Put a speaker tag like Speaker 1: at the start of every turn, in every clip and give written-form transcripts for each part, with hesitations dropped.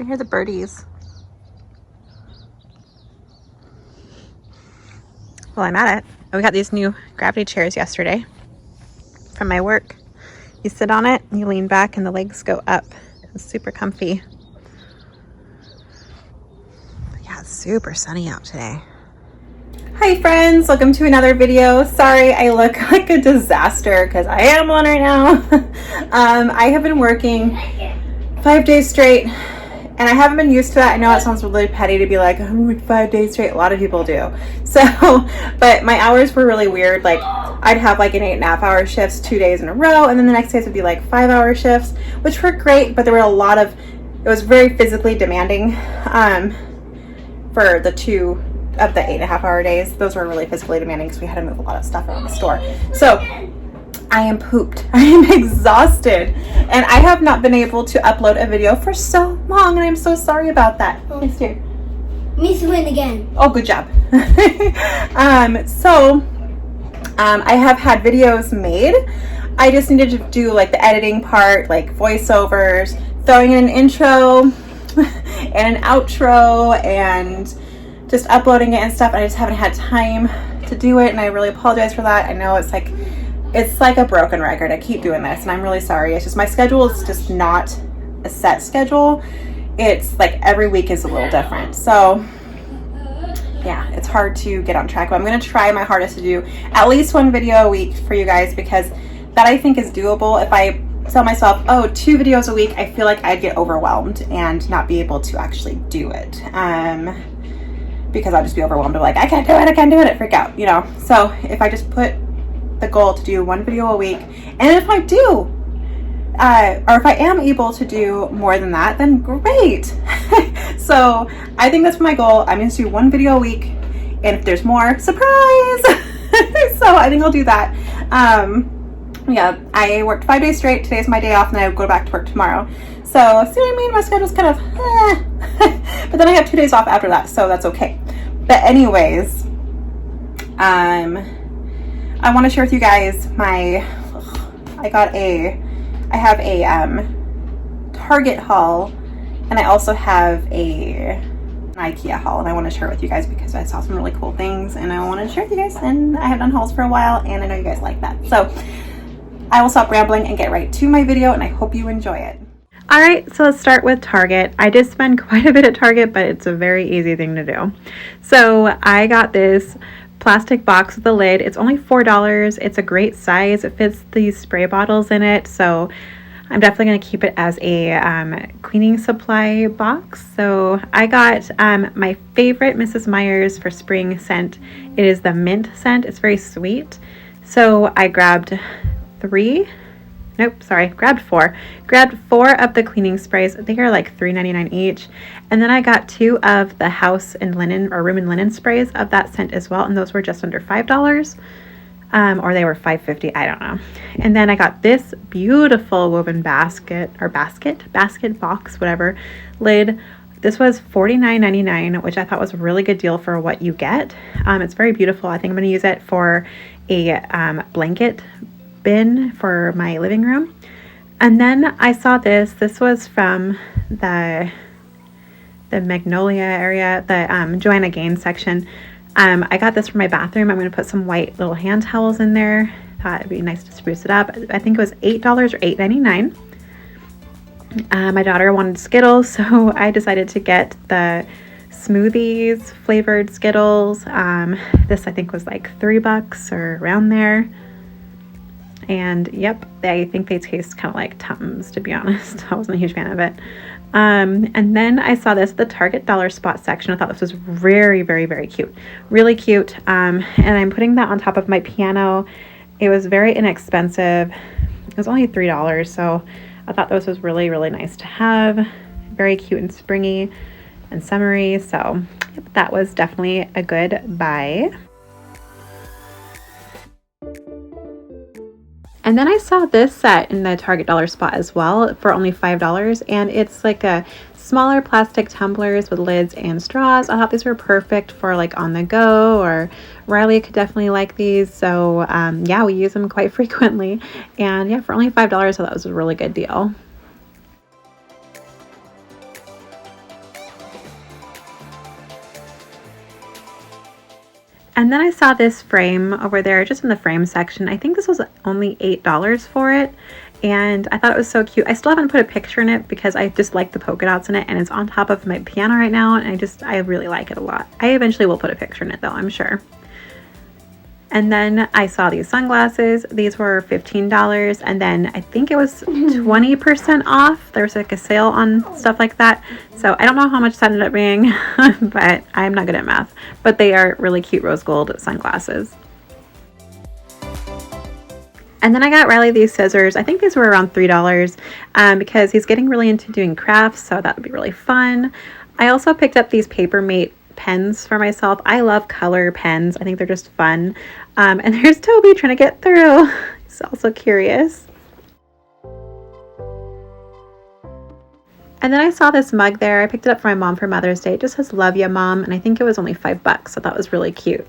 Speaker 1: can hear the birdies. Well, I'm at it. We got these new gravity chairs yesterday from my work. You sit on it, you lean back, and the legs go up. It's super comfy. But yeah, it's super sunny out today. Hi friends, welcome to another video. Sorry I look like a disaster because I am one right now. I have been working 5 days straight and I haven't been used to that. I know it sounds really petty to be like, I'm working 5 days straight. A lot of people do. So, but my hours were really weird. Like I'd have like an 8.5 hour shifts 2 days in a row, and then the next days would be like 5-hour shifts, which were great, but there were a lot of, it was very physically demanding for the 2 of the 8.5 hour days. Those were really physically demanding because we had to move a lot of stuff around the store. So I am pooped. I am exhausted, and I have not been able to upload a video for so long, and I'm so sorry about that. Mister.
Speaker 2: Miss win again.
Speaker 1: Oh, good job. I have had videos made. I just needed to do like the editing part, like voiceovers, throwing in an intro and an outro, and just uploading it and stuff. I just haven't had time to do it, and I really apologize for that. I know it's like a broken record. I keep doing this, and I'm really sorry. It's just my schedule is just not a set schedule. It's like every week is a little different. So yeah, it's hard to get on track, but I'm going to try my hardest to do at least 1 video a week for you guys, because that I think is doable. If I tell myself, oh, 2 videos a week, I feel like I'd get overwhelmed and not be able to actually do it. Because I'll just be overwhelmed. I'm like, I can't do it, freak out, you know? So if I just put the goal to do 1 video a week, and if I do, or if I am able to do more than that, then great. So I think that's my goal. I'm going to do 1 video a week, and if there's more, surprise. So I think I'll do that. Yeah, I worked 5 days straight. Today's my day off, and then I go back to work tomorrow. So see what I mean? My schedule's kind of, but then I have 2 days off after that, so that's okay. But anyways, I want to share with you guys I have a Target haul, and I also have an IKEA haul, and I want to share it with you guys because I saw some really cool things, and I want to share with you guys, and I have done hauls for a while, and I know you guys like that. So I will stop rambling and get right to my video, and I hope you enjoy it. All right, so let's start with Target. I did spend quite a bit at Target, but it's a very easy thing to do. So I got this plastic box with a lid. It's only $4. It's a great size. It fits these spray bottles in it, so I'm definitely going to keep it as a cleaning supply box. So I got my favorite Mrs. Meyer's for spring scent. It is the mint scent. It's very sweet. So I grabbed 4. Grabbed 4 of the cleaning sprays. They are like $3.99 each. And then I got 2 of the house and linen or room and linen sprays of that scent as well. And those were just under $5. Or they were $5.50. I don't know. And then I got this beautiful woven basket box, whatever, lid. This was $49.99, which I thought was a really good deal for what you get. It's very beautiful. I think I'm going to use it for a blanket bin for my living room. And then I saw this was from the Magnolia area, the Joanna Gaines section. I got this for my bathroom. I'm going to put some white little hand towels in there. Thought it'd be nice to spruce it up. I think it was $8 or $8.99. My daughter wanted Skittles, so I decided to get the smoothies flavored Skittles. This I think was like $3 or around there. And yep, I think they taste kind of like Tums, to be honest. I wasn't a huge fan of it. And then I saw this at the Target dollar spot section. I thought this was very, very, very cute. Really cute. And I'm putting that on top of my piano. It was very inexpensive. It was only $3. So I thought this was really, really nice to have. Very cute and springy and summery. So yep, that was definitely a good buy. And then I saw this set in the Target dollar spot as well for only $5, and it's like a smaller plastic tumblers with lids and straws. I thought these were perfect for like on the go, or Riley could definitely like these. So yeah, we use them quite frequently, and yeah, for only $5, I thought it was a really good deal. And then I saw this frame over there just in the frame section. I think this was only $8 for it. And I thought it was so cute. I still haven't put a picture in it because I just like the polka dots in it, and it's on top of my piano right now, and I really like it a lot. I eventually will put a picture in it though, I'm sure. And then I saw these sunglasses. These were $15, and then I think it was 20% off. There was like a sale on stuff like that. So I don't know how much that ended up being, but I'm not good at math. But they are really cute rose gold sunglasses. And then I got Riley these scissors. I think these were around $3 because he's getting really into doing crafts, so that would be really fun. I also picked up these Paper Mate pens for myself. I love color pens. I think they're just fun. And there's Toby trying to get through. He's also curious. And then I saw this mug there. I picked it up for my mom for Mother's Day. It just says "Love ya, Mom," and I think it was only $5, so that was really cute.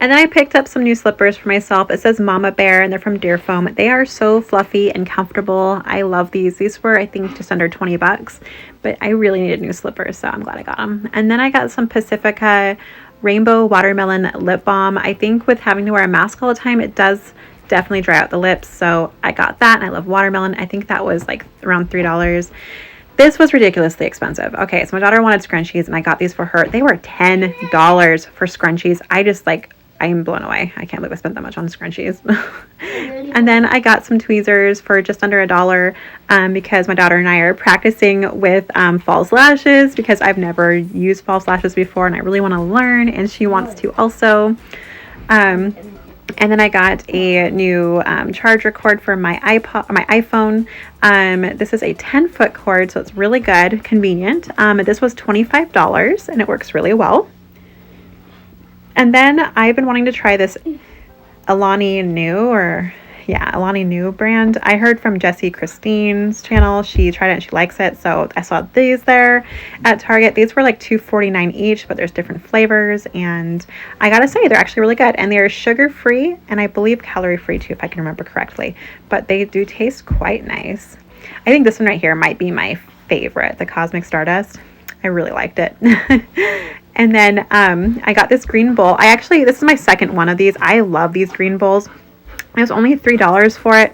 Speaker 1: And then I picked up some new slippers for myself. It says Mama Bear, and they're from Deer Foam. They are so fluffy and comfortable. I love these. These were, I think, just under $20, but I really needed new slippers, so I'm glad I got them. And then I got some Pacifica Rainbow Watermelon Lip Balm. I think with having to wear a mask all the time, it does definitely dry out the lips, so I got that, and I love watermelon. I think that was like around $3. This was ridiculously expensive. Okay, so my daughter wanted scrunchies, and I got these for her. They were $10 for scrunchies. I am blown away. I can't believe I spent that much on scrunchies. And then I got some tweezers for just under $1 because my daughter and I are practicing with false lashes because I've never used false lashes before, and I really want to learn, and she wants to also. And then I got a new charger cord for my iPhone. This is a 10-foot cord, so it's really good, convenient. This was $25, and it works really well. And then I've been wanting to try this Alani Nu brand. I heard from Jessie Christine's channel. She tried it and she likes it. So I saw these there at Target. These were like $2.49 each, but there's different flavors. And I gotta say, they're actually really good. And they're sugar-free and I believe calorie-free too, if I can remember correctly. But they do taste quite nice. I think this one right here might be my favorite, the Cosmic Stardust. I really liked it. And then I got this green bowl. This is my second one of these. I love these green bowls. It was only $3 for it.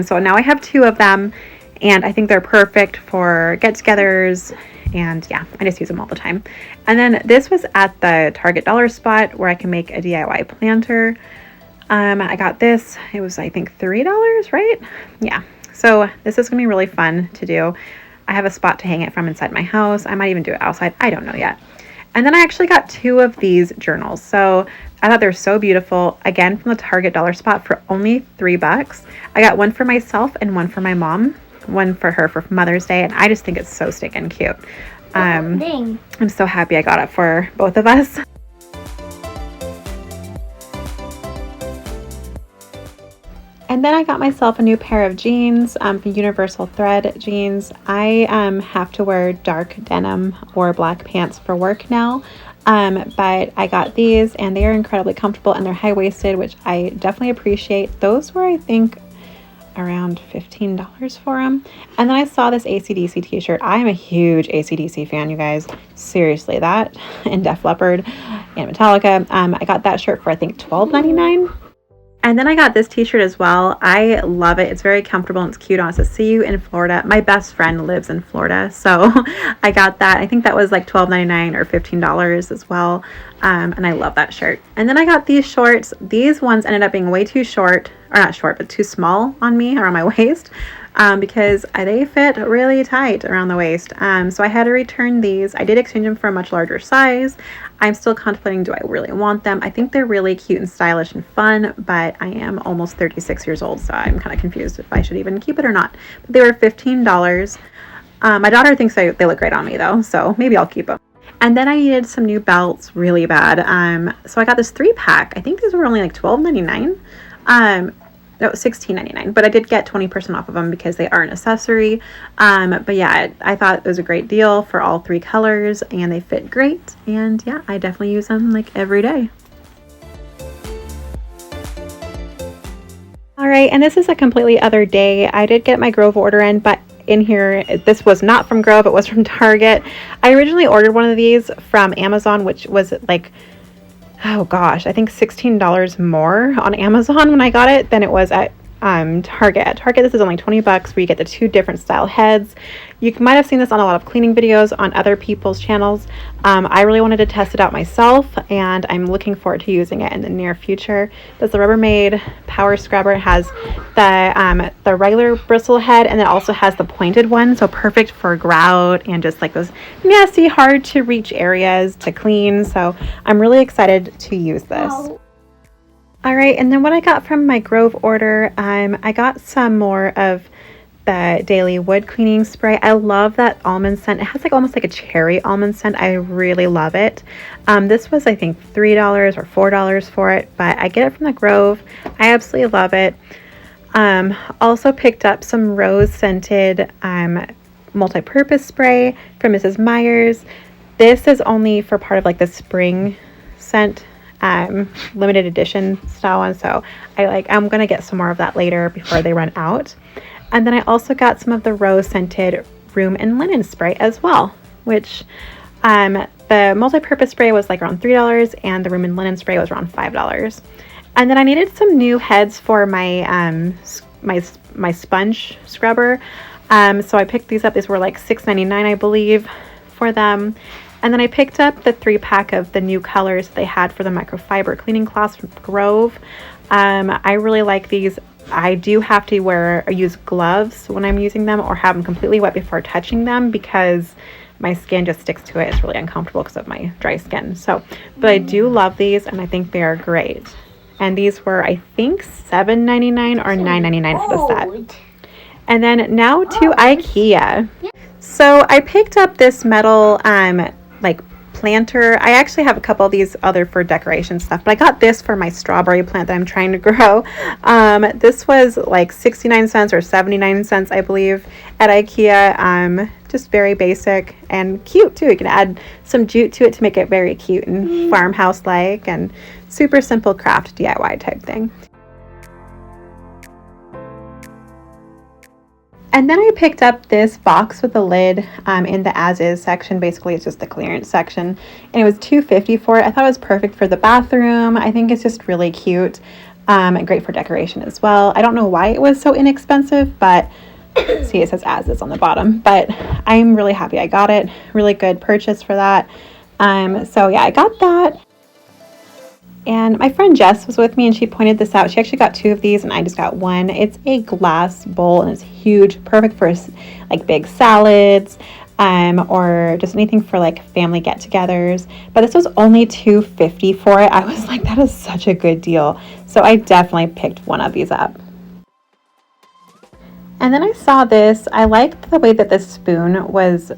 Speaker 1: So now I have 2 of them, and I think they're perfect for get-togethers. And yeah, I just use them all the time. And then this was at the Target dollar spot where I can make a DIY planter. I got this. It was, I think, $3, right? Yeah. So this is going to be really fun to do. I have a spot to hang it from inside my house. I might even do it outside. I don't know yet. And then I actually got 2 of these journals. So I thought they're so beautiful. Again, from the Target dollar spot for only $3. I got one for myself and one for my mom. One for her for Mother's Day. And I just think it's so stinking cute. I'm so happy I got it for both of us. And then I got myself a new pair of jeans, Universal Thread jeans. I have to wear dark denim or black pants for work now, but I got these and they are incredibly comfortable and they're high-waisted, which I definitely appreciate. Those were, I think, around $15 for them. And then I saw this AC/DC t-shirt. I am a huge AC/DC fan, you guys. Seriously, that and Def Leppard and Metallica. I got that shirt for, I think, $12.99. And then I got this t-shirt as well. I love it. It's very comfortable and it's cute on. It says, "See you in Florida." My best friend lives in Florida, so I got that. I think that was like $12.99 or $15 as well. And I love that shirt. And then I got these shorts. These ones ended up being way too short, or not short, but too small on me, around my waist, because they fit really tight around the waist. So I had to return these. I did exchange them for a much larger size. I'm still contemplating, do I really want them? I think they're really cute and stylish and fun, but I am almost 36 years old, so I'm kind of confused if I should even keep it or not. But they were $15. My daughter thinks they look great on me though, so maybe I'll keep them. And then I needed some new belts really bad. So I got this 3-pack. I think these were only like $12.99. No, $16.99, but I did get 20% off of them because they are an accessory. But yeah, I thought it was a great deal for all 3 colors and they fit great. And yeah, I definitely use them like every day. All right, and this is a completely other day. I did get my Grove order in, but in here. This was not from Grove, it was from Target. I originally ordered one of these from Amazon, which was like, oh gosh, I think $16 more on Amazon when I got it than it was at Target. At Target, this is only 20 bucks where you get the 2 different style heads. You might have seen this on a lot of cleaning videos on other people's channels. I really wanted to test it out myself, and I'm looking forward to using it in the near future. This is the Rubbermaid Power Scrubber. It has the regular bristle head, and it also has the pointed one, so perfect for grout and just like those nasty, hard to reach areas to clean. So I'm really excited to use this.
Speaker 2: Oh.
Speaker 1: All right, and then what I got from my Grove order, I got some more of the Daily Wood Cleaning Spray. I love that almond scent. It has like almost like a cherry almond scent. I really love it. This was, I think, $3 or $4 for it, but I get it from the Grove. I absolutely love it. Also picked up some rose scented multi-purpose spray from Mrs. Meyer's. This is only for part of like the spring scent limited edition style one, so I'm gonna get some more of that later before they run out. And then I also got some of the rose scented room and linen spray as well, which the multi-purpose spray was like around $3 and the room and linen spray was around $5. And then I needed some new heads for my my sponge scrubber, so I picked these up. These were like $6.99 I believe for them. And then I picked up the 3-pack of the new colors they had for the microfiber cleaning cloths from Grove. I really like these. I do have to use gloves when I'm using them, or have them completely wet before touching them, because my skin just sticks to it. It's really uncomfortable because of my dry skin. But I do love these, and I think they are great. And these were, I think, $7.99 or $9.99 for the set. And then now to IKEA. So I picked up this metal like planter. I actually have a couple of these other for decoration stuff, but I got this for my strawberry plant that I'm trying to grow. This was like 69 cents or 79 cents, I believe, at IKEA. Just very basic and cute too. You can add some jute to it to make it very cute and farmhouse-like, and super simple craft DIY type thing. And then I picked up this box with a lid in the as-is section. Basically, it's just the clearance section. And it was $2.50 for it. I thought it was perfect for the bathroom. I think it's just really cute and great for decoration as well. I don't know why it was so inexpensive, but see, it says as-is on the bottom. But I'm really happy I got it. Really good purchase for that. So yeah, I got that. And my friend Jess was with me, and she pointed this out. She actually got 2 of these, and I just got 1. It's a glass bowl, and it's huge, perfect for like big salads, or just anything for like family get-togethers. But this was only $2.50 for it. I was like, that is such a good deal. So I definitely picked one of these up. And then I saw this. I liked the way that this spoon was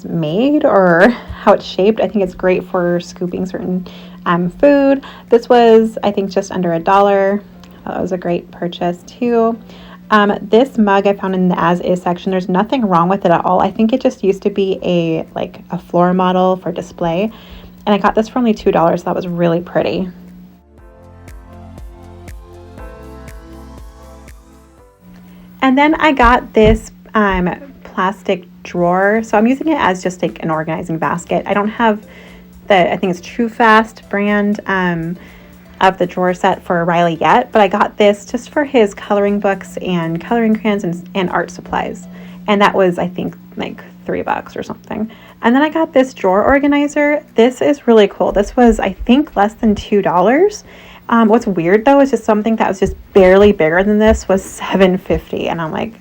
Speaker 1: made, or how it's shaped. I think it's great for scooping certain food. This was, I think, just under $1. I thought it was a great purchase too. This mug I found in the as-is section. There's nothing wrong with it at all. I think it just used to be a floor model for display, and I got this for only $2. That was really pretty. And then I got this plastic drawer. So I'm using it as just like an organizing basket. I don't have I think it's True Fast brand of the drawer set for Riley yet, but I got this just for his coloring books and coloring crayons and art supplies. And that was, I think, like $3 or something. And then I got this drawer organizer. This is really cool. This was, I think, less than $2. What's weird though is just something that was just barely bigger than this was $7.50, and I'm like,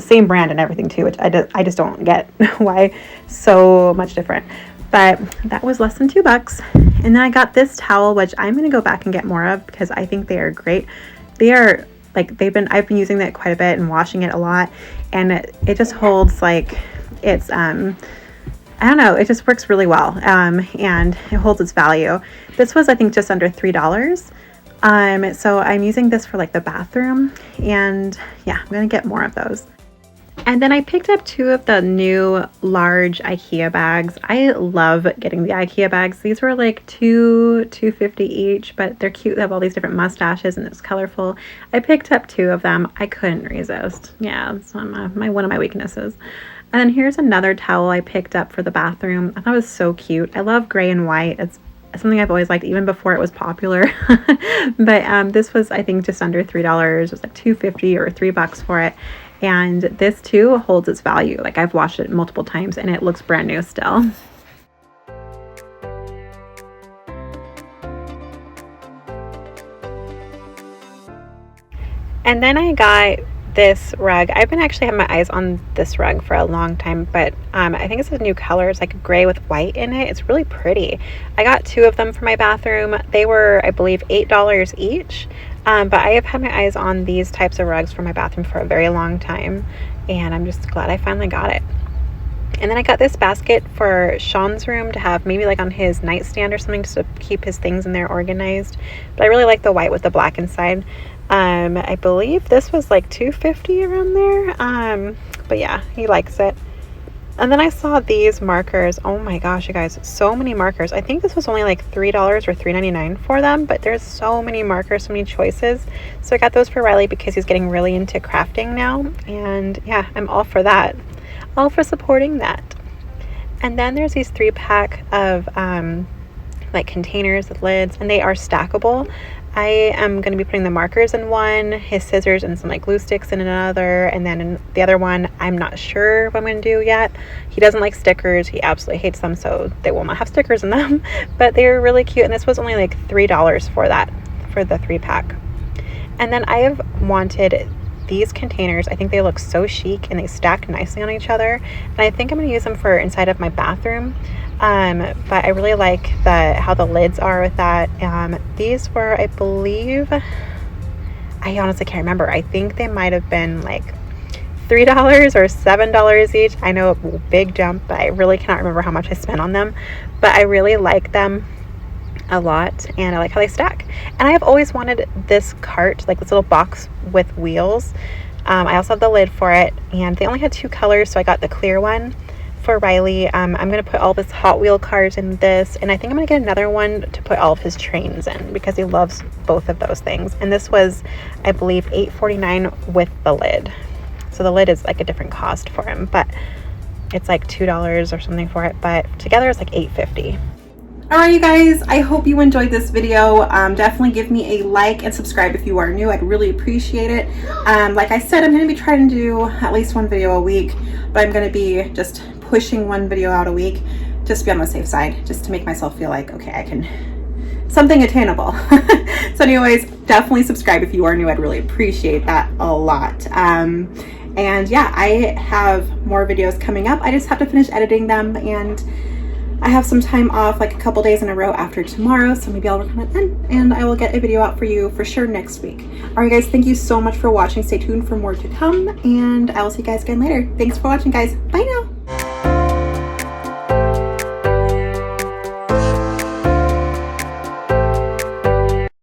Speaker 1: same brand and everything too, which I just don't get why so much different. But that was less than $2. And then I got this towel, which I'm gonna go back and get more of because I think they are great. They are like I've been using that quite a bit and washing it a lot, and it just holds like it's I don't know, it just works really well, and it holds its value. This was, I think, just under $3. So I'm using this for like the bathroom, and yeah, I'm gonna get more of those. And then I picked up 2 of the new large IKEA bags. I love getting the IKEA bags. These were like $2.50 each, but they're cute. They have all these different mustaches and it's colorful. I picked up 2 of them. I couldn't resist. Yeah, it's one of my weaknesses. And then here's another towel I picked up for the bathroom. I thought it was so cute. I love gray and white. It's something I've always liked even before it was popular. But this was, I think, just under $3. It was like $2.50 or $3 for it. And this too holds its value. Like I've washed it multiple times and it looks brand new still. And then I got this rug. I've been actually having my eyes on this rug for a long time, but I think it's a new color. It's like gray with white in it. It's really pretty. I got 2 of them for my bathroom. They were, I believe, $8 each. But I have had my eyes on these types of rugs for my bathroom for a very long time, and I'm just glad I finally got it. And then I got this basket for Sean's room to have maybe like on his nightstand or something, just to keep his things in there organized. But I really like the white with the black inside. I believe this was like $2.50 around there. But yeah, he likes it. And then I saw these markers. Oh my gosh, you guys, so many markers. I think this was only like $3 or $3.99 for them, but there's so many markers, so many choices. So I got those for Riley because he's getting really into crafting now. And yeah, I'm all for that. All for supporting that. And then there's these 3-pack of like containers with lids, and they are stackable. I am going to be putting the markers in one, his scissors and some like glue sticks in another, and then in the other one I'm not sure what I'm going to do yet. He doesn't like stickers. He absolutely hates them, so they will not have stickers in them. But they're really cute, and this was only like $3 for that, for the 3-pack. And then I have wanted these containers. I think they look so chic and they stack nicely on each other, and I think I'm going to use them for inside of my bathroom. But I really like how the lids are with that. These were, I believe, I honestly can't remember. I think they might have been like $3 or $7 each. I know, a big jump, but I really cannot remember how much I spent on them. But I really like them a lot, and I like how they stack. And I have always wanted this cart, like this little box with wheels. I also have the lid for it, and they only had 2 colors, so I got the clear one for Riley. I'm going to put all of his Hot Wheel cars in this, and I think I'm going to get another one to put all of his trains in because he loves both of those things. And this was, I believe, $8.49 with the lid. So the lid is like a different cost for him, but it's like $2 or something for it, but together it's like $8.50. Alright, you guys, I hope you enjoyed this video. Definitely give me a like and subscribe if you are new. I'd really appreciate it. Like I said, I'm going to be trying to do at least 1 video a week, but I'm going to be just pushing 1 video out a week, just to be on the safe side, just to make myself feel like, okay, I can, something attainable. So anyways, definitely subscribe if you are new. I'd really appreciate that a lot. And yeah, I have more videos coming up. I just have to finish editing them, and I have some time off, like a couple days in a row after tomorrow, so maybe I'll work on it then, and I will get a video out for you for sure next week. Alright guys, thank you so much for watching. Stay tuned for more to come, and I will see you guys again later. Thanks for watching, guys. Bye now.